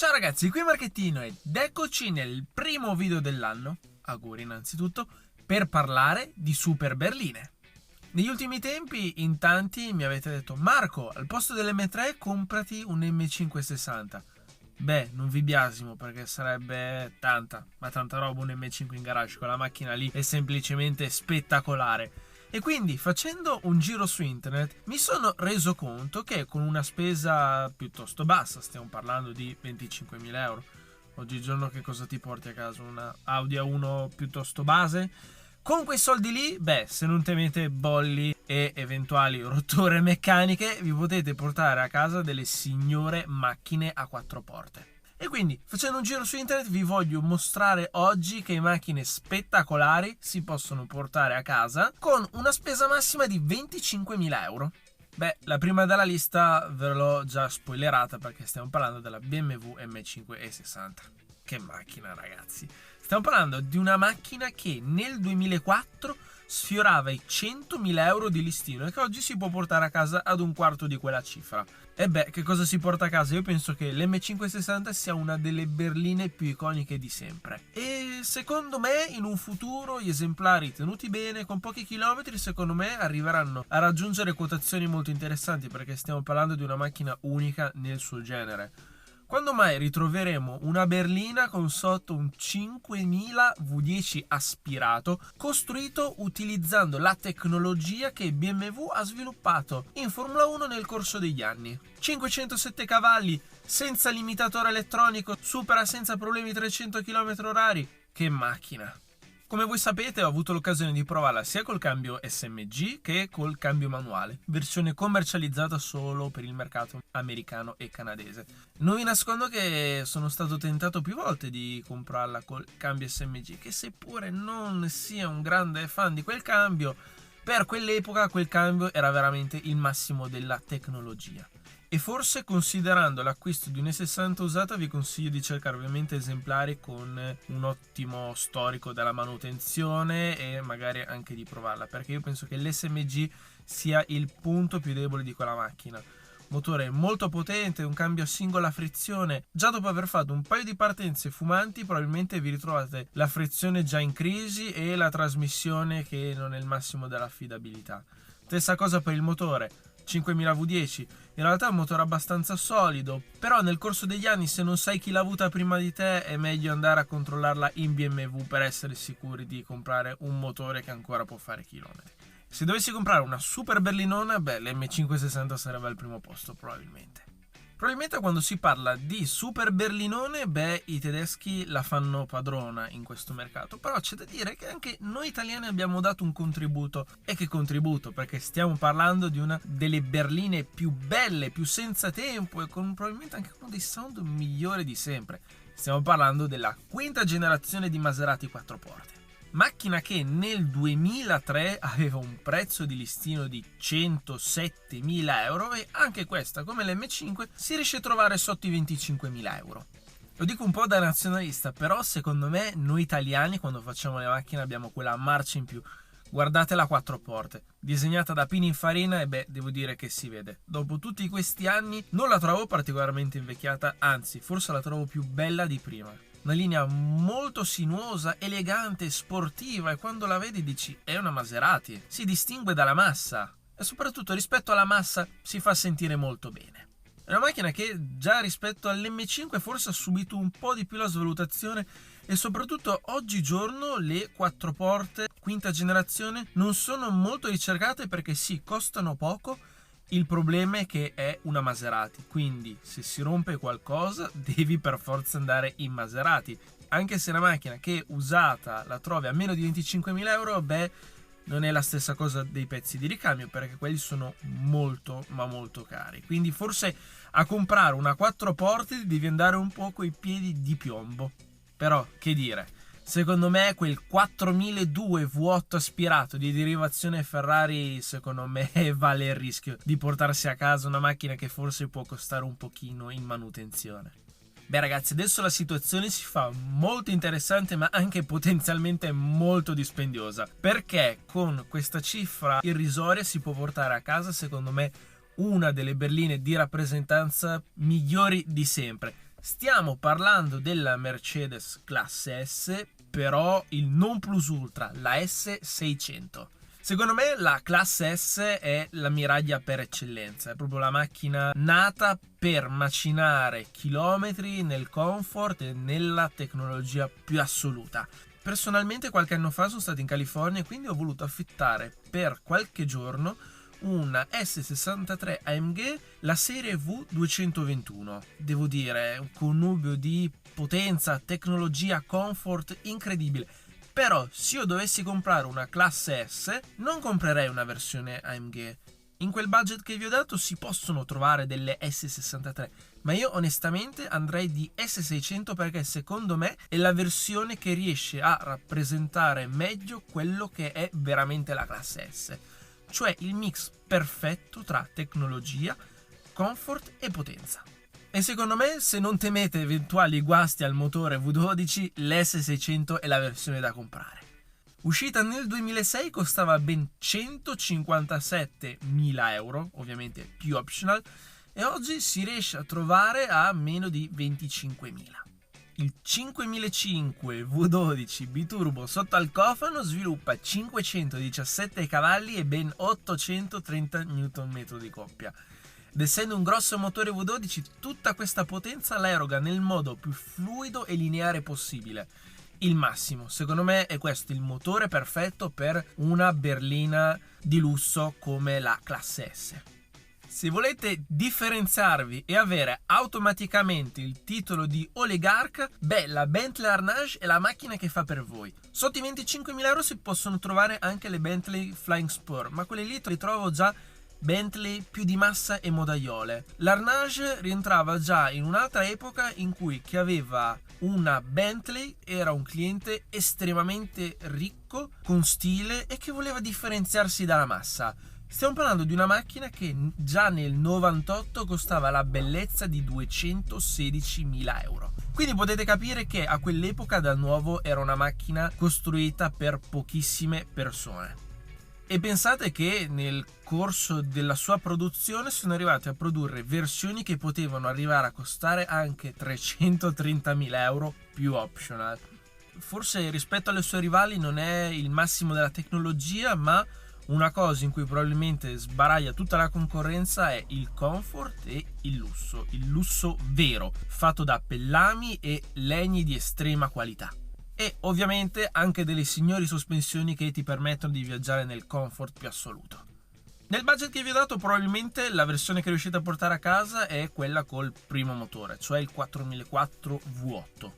Ciao ragazzi, qui Marchettino ed eccoci nel primo video dell'anno, auguri innanzitutto, per parlare di super berline. Negli ultimi tempi in tanti mi avete detto: Marco, al posto dell'M3 comprati un M560. Beh, non vi biasimo perché sarebbe tanta roba un M5 in garage, con la macchina lì è semplicemente spettacolare. E quindi, facendo un giro su internet, mi sono reso conto che con una spesa piuttosto bassa, stiamo parlando di 25.000 euro, oggigiorno che cosa ti porti a casa? Una Audi A1 piuttosto base? Con quei soldi lì, beh, se non temete bolli e eventuali rotture meccaniche, vi potete portare a casa delle signore macchine a quattro porte. E quindi, facendo un giro su internet, vi voglio mostrare oggi che macchine spettacolari si possono portare a casa con una spesa massima di 25.000 euro. Beh, la prima della lista ve l'ho già spoilerata perché stiamo parlando della BMW M5 E60. Che macchina, ragazzi! Stiamo parlando di una macchina che nel 2004 sfiorava i 100.000 euro di listino e che oggi si può portare a casa ad un quarto di quella cifra. E beh, che cosa si porta a casa? Io penso che l'M560 sia una delle berline più iconiche di sempre. E secondo me in un futuro gli esemplari tenuti bene, con pochi chilometri, secondo me arriveranno a raggiungere quotazioni molto interessanti perché stiamo parlando di una macchina unica nel suo genere. Quando mai ritroveremo una berlina con sotto un 5000 V10 aspirato costruito utilizzando la tecnologia che BMW ha sviluppato in Formula 1 nel corso degli anni? 507 cavalli, senza limitatore elettronico, supera senza problemi 300 km/h. Che macchina! Come voi sapete, ho avuto l'occasione di provarla sia col cambio SMG che col cambio manuale, versione commercializzata solo per il mercato americano e canadese. Non vi nascondo che sono stato tentato più volte di comprarla col cambio SMG, che seppure non sia un grande fan di quel cambio, per quell'epoca quel cambio era veramente il massimo della tecnologia. E forse, considerando l'acquisto di un E60 usata, vi consiglio di cercare ovviamente esemplari con un ottimo storico della manutenzione e magari anche di provarla, perché io penso che l'SMG sia il punto più debole di quella macchina. Motore molto potente, un cambio a singola frizione. Già dopo aver fatto un paio di partenze fumanti probabilmente vi ritrovate la frizione già in crisi e la trasmissione che non è il massimo dell'affidabilità. Stessa cosa per il motore, 5000 V10, in realtà è un motore abbastanza solido, però nel corso degli anni, se non sai chi l'ha avuta prima di te, è meglio andare a controllarla in BMW per essere sicuri di comprare un motore che ancora può fare chilometri. Se dovessi comprare una super berlinona, beh, l'M560 sarebbe al primo posto probabilmente. Probabilmente quando si parla di super berlinone, beh, i tedeschi la fanno padrona in questo mercato, però c'è da dire che anche noi italiani abbiamo dato un contributo. E che contributo, perché stiamo parlando di una delle berline più belle, più senza tempo e con probabilmente anche uno dei sound migliori di sempre. Stiamo parlando della quinta generazione di Maserati 4 porte. Macchina che nel 2003 aveva un prezzo di listino di 107.000 euro e anche questa, come l'M5, si riesce a trovare sotto i 25.000 euro. Lo dico un po' da nazionalista, però secondo me noi italiani quando facciamo le macchine abbiamo quella marcia in più. Guardate la 4 porte, disegnata da Pininfarina e beh, devo dire che si vede. Dopo tutti questi anni non la trovo particolarmente invecchiata, anzi, forse la trovo più bella di prima. Una linea molto sinuosa, elegante, sportiva e quando la vedi dici è una Maserati. Si distingue dalla massa e soprattutto rispetto alla massa si fa sentire molto bene. È una macchina che già rispetto all'M5 forse ha subito un po' di più la svalutazione e soprattutto oggigiorno le 4 porte quinta generazione non sono molto ricercate perché sì, costano poco. Il problema è che è una Maserati, quindi se si rompe qualcosa devi per forza andare in Maserati. Anche se la macchina che usata la trovi a meno di 25.000 euro, beh, non è la stessa cosa dei pezzi di ricambio perché quelli sono molto ma molto cari. Quindi forse a comprare una 4 porte devi andare un po' coi piedi di piombo. Però, che dire, secondo me quel 4002 V8 aspirato di derivazione Ferrari, secondo me vale il rischio di portarsi a casa una macchina che forse può costare un pochino in manutenzione. Beh ragazzi, adesso la situazione si fa molto interessante ma anche potenzialmente molto dispendiosa, perché con questa cifra irrisoria si può portare a casa, secondo me, una delle berline di rappresentanza migliori di sempre. Stiamo parlando della Mercedes classe S, però il non plus ultra, la S600. Secondo me la classe S è la miraglia per eccellenza, è proprio la macchina nata per macinare chilometri nel comfort e nella tecnologia più assoluta. Personalmente qualche anno fa sono stato in California e quindi ho voluto affittare per qualche giorno una S63 AMG, la serie V221. Devo dire, un connubio di potenza, tecnologia, comfort incredibile. Però se io dovessi comprare una classe S, non comprerei una versione AMG. In quel budget che vi ho dato si possono trovare delle S63, ma io onestamente andrei di S600 perché secondo me è la versione che riesce a rappresentare meglio quello che è veramente la classe S, cioè il mix perfetto tra tecnologia, comfort e potenza. E secondo me, se non temete eventuali guasti al motore V12, l'S600 è la versione da comprare. Uscita nel 2006 costava ben 157.000 euro, ovviamente più optional, e oggi si riesce a trovare a meno di 25.000. Il 5005 V12 biturbo sotto al cofano sviluppa 517 cavalli e ben 830 Nm di coppia. Ed essendo un grosso motore V12, tutta questa potenza la eroga nel modo più fluido e lineare possibile. Il massimo, secondo me, è questo il motore perfetto per una berlina di lusso come la classe S. Se volete differenziarvi e avere automaticamente il titolo di oligarca, la Bentley Arnage è la macchina che fa per voi. Sotto i 25.000 euro si possono trovare anche le Bentley Flying Spur, ma quelle lì ritrovo già Bentley più di massa e modaiole. L'Arnage rientrava già in un'altra epoca in cui chi aveva una Bentley era un cliente estremamente ricco, con stile e che voleva differenziarsi dalla massa. Stiamo parlando di una macchina che già nel 98 costava la bellezza di 216.000 euro. Quindi potete capire che a quell'epoca da nuovo era una macchina costruita per pochissime persone. E pensate che nel corso della sua produzione sono arrivati a produrre versioni che potevano arrivare a costare anche 330.000 euro più optional. Forse rispetto alle sue rivali non è il massimo della tecnologia, ma una cosa in cui probabilmente sbaraglia tutta la concorrenza è il comfort e il lusso vero, fatto da pellami e legni di estrema qualità. E ovviamente anche delle signori sospensioni che ti permettono di viaggiare nel comfort più assoluto. Nel budget che vi ho dato probabilmente la versione che riuscite a portare a casa è quella col primo motore, cioè il 4004 V8.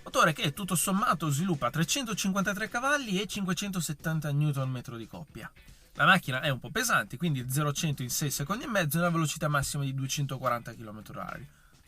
Motore che tutto sommato sviluppa 353 cavalli e 570 Nm di coppia. La macchina è un po' pesante, quindi 0-100 in 6 secondi e mezzo e una velocità massima di 240 km/h.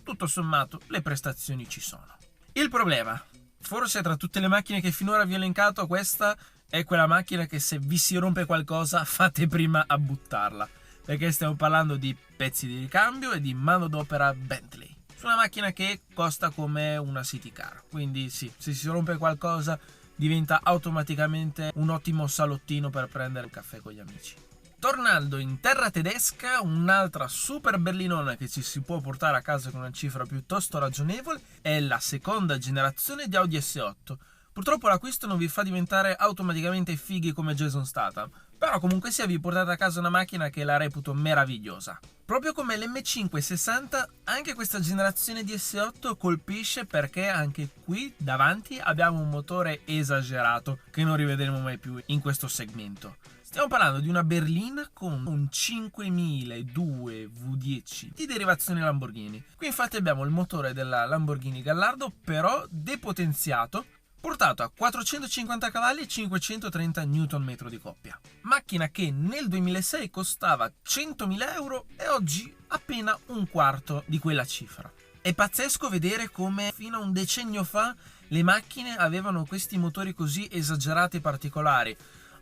Tutto sommato le prestazioni ci sono. Il problema: forse tra tutte le macchine che finora vi ho elencato, questa è quella macchina che se vi si rompe qualcosa fate prima a buttarla, perché stiamo parlando di pezzi di ricambio e di manodopera Bentley, su una macchina che costa come una city car, quindi sì, se si rompe qualcosa diventa automaticamente un ottimo salottino per prendere il caffè con gli amici. Tornando in terra tedesca, un'altra super berlinona che ci si può portare a casa con una cifra piuttosto ragionevole è la seconda generazione di Audi S8. Purtroppo l'acquisto non vi fa diventare automaticamente fighi come Jason Statham, però comunque sia vi portate a casa una macchina che la reputo meravigliosa. Proprio come l'M560, anche questa generazione di S8 colpisce perché anche qui davanti abbiamo un motore esagerato che non rivedremo mai più in questo segmento. Stiamo parlando di una berlina con un 5002 V10 di derivazione Lamborghini. Qui infatti abbiamo il motore della Lamborghini Gallardo, però depotenziato, portato a 450 cavalli e 530 Nm di coppia. Macchina che nel 2006 costava 100.000 euro e oggi appena un quarto di quella cifra. È pazzesco vedere come fino a un decennio fa le macchine avevano questi motori così esagerati e particolari.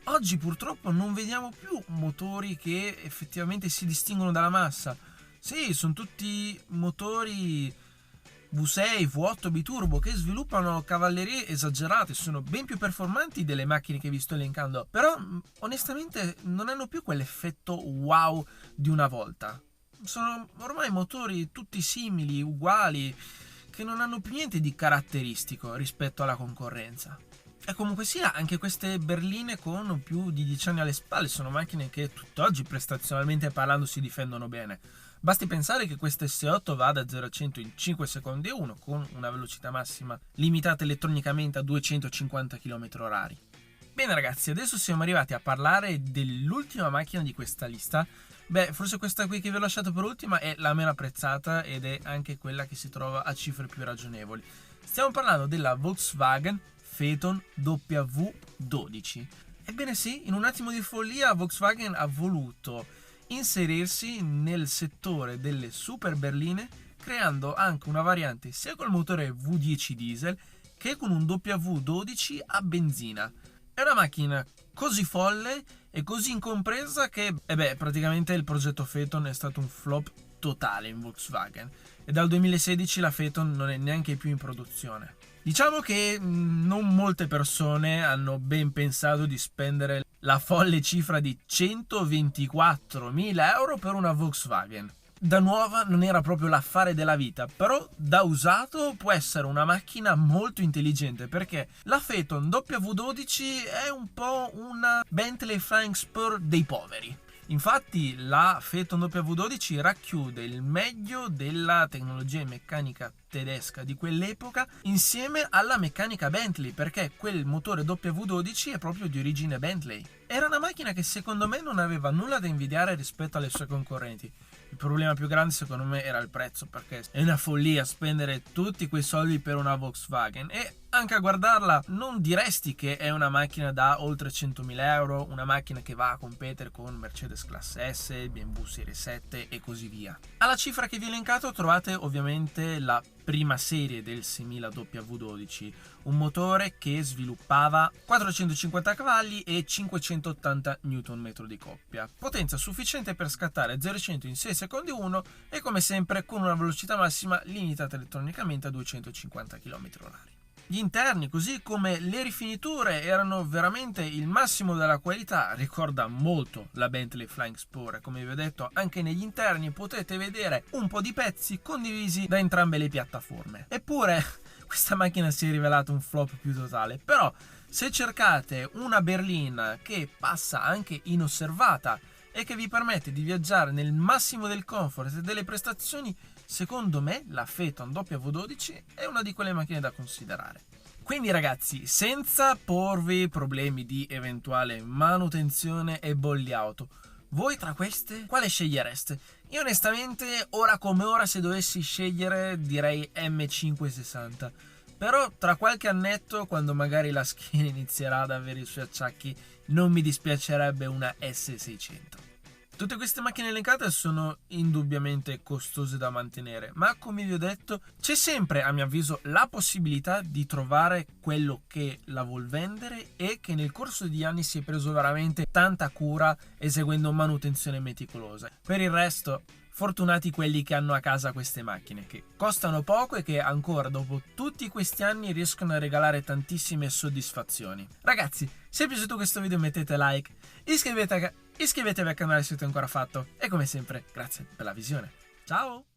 Oggi purtroppo non vediamo più motori che effettivamente si distinguono dalla massa. Sì, sono tutti motori V6, V8 biturbo che sviluppano cavallerie esagerate, sono ben più performanti delle macchine che vi sto elencando, però onestamente non hanno più quell'effetto wow di una volta. Sono ormai motori tutti simili, uguali, che non hanno più niente di caratteristico rispetto alla concorrenza. E comunque sia, anche queste berline con più di 10 anni alle spalle sono macchine che tutt'oggi prestazionalmente parlando si difendono bene. Basti pensare che questa S8 va da 0 a 100 in 5 secondi e 1 con una velocità massima limitata elettronicamente a 250 km/h. Bene ragazzi, adesso siamo arrivati a parlare dell'ultima macchina di questa lista. Beh, forse questa qui che vi ho lasciato per ultima è la meno apprezzata ed è anche quella che si trova a cifre più ragionevoli. Stiamo parlando della Volkswagen Phaeton W12. Ebbene sì, in un attimo di follia Volkswagen ha voluto inserirsi nel settore delle super berline creando anche una variante sia col motore V10 diesel che con un W12 a benzina. È una macchina così folle e così incompresa che, praticamente il progetto Phaeton è stato un flop totale in Volkswagen e dal 2016 la Phaeton non è neanche più in produzione. Diciamo che non molte persone hanno ben pensato di spendere la folle cifra di 124.000 euro per una Volkswagen. Da nuova non era proprio l'affare della vita, però da usato può essere una macchina molto intelligente perché la Phaeton W12 è un po' una Bentley Flying Spur dei poveri. Infatti la Phaeton W12 racchiude il meglio della tecnologia meccanica tedesca di quell'epoca insieme alla meccanica Bentley, perché quel motore W12 è proprio di origine Bentley. Era una macchina che secondo me non aveva nulla da invidiare rispetto alle sue concorrenti. Il problema più grande secondo me era il prezzo, perché è una follia spendere tutti quei soldi per una Volkswagen e anche a guardarla non diresti che è una macchina da oltre 100.000 euro, una macchina che va a competere con Mercedes Classe S, BMW Serie 7 e così via. Alla cifra che vi ho elencato trovate ovviamente la prima serie del 6000 W12, un motore che sviluppava 450 cavalli e 580 Nm di coppia, potenza sufficiente per scattare 0-100 in 6 secondi 1 e come sempre con una velocità massima limitata elettronicamente a 250 km/h. Gli interni, così come le rifiniture, erano veramente il massimo della qualità, ricorda molto la Bentley Flying Spur. Come vi ho detto, anche negli interni potete vedere un po' di pezzi condivisi da entrambe le piattaforme. Eppure questa macchina si è rivelata un flop più totale, però se cercate una berlina che passa anche inosservata e che vi permette di viaggiare nel massimo del comfort e delle prestazioni, secondo me la Phaeton W12 è una di quelle macchine da considerare. Quindi ragazzi, senza porvi problemi di eventuale manutenzione e bolli auto, voi tra queste quale scegliereste? Io onestamente, ora come ora, se dovessi scegliere direi M560. Però tra qualche annetto, quando magari la schiena inizierà ad avere i suoi acciacchi, non mi dispiacerebbe una S600. Tutte queste macchine elencate sono indubbiamente costose da mantenere, ma come vi ho detto c'è sempre, a mio avviso, la possibilità di trovare quello che la vuol vendere e che nel corso degli anni si è preso veramente tanta cura eseguendo manutenzione meticolosa. Per il resto, fortunati quelli che hanno a casa queste macchine, che costano poco e che ancora dopo tutti questi anni riescono a regalare tantissime soddisfazioni. Ragazzi, se è piaciuto questo video mettete like, iscrivetevi al canale se non avete ancora fatto e come sempre grazie per la visione. Ciao!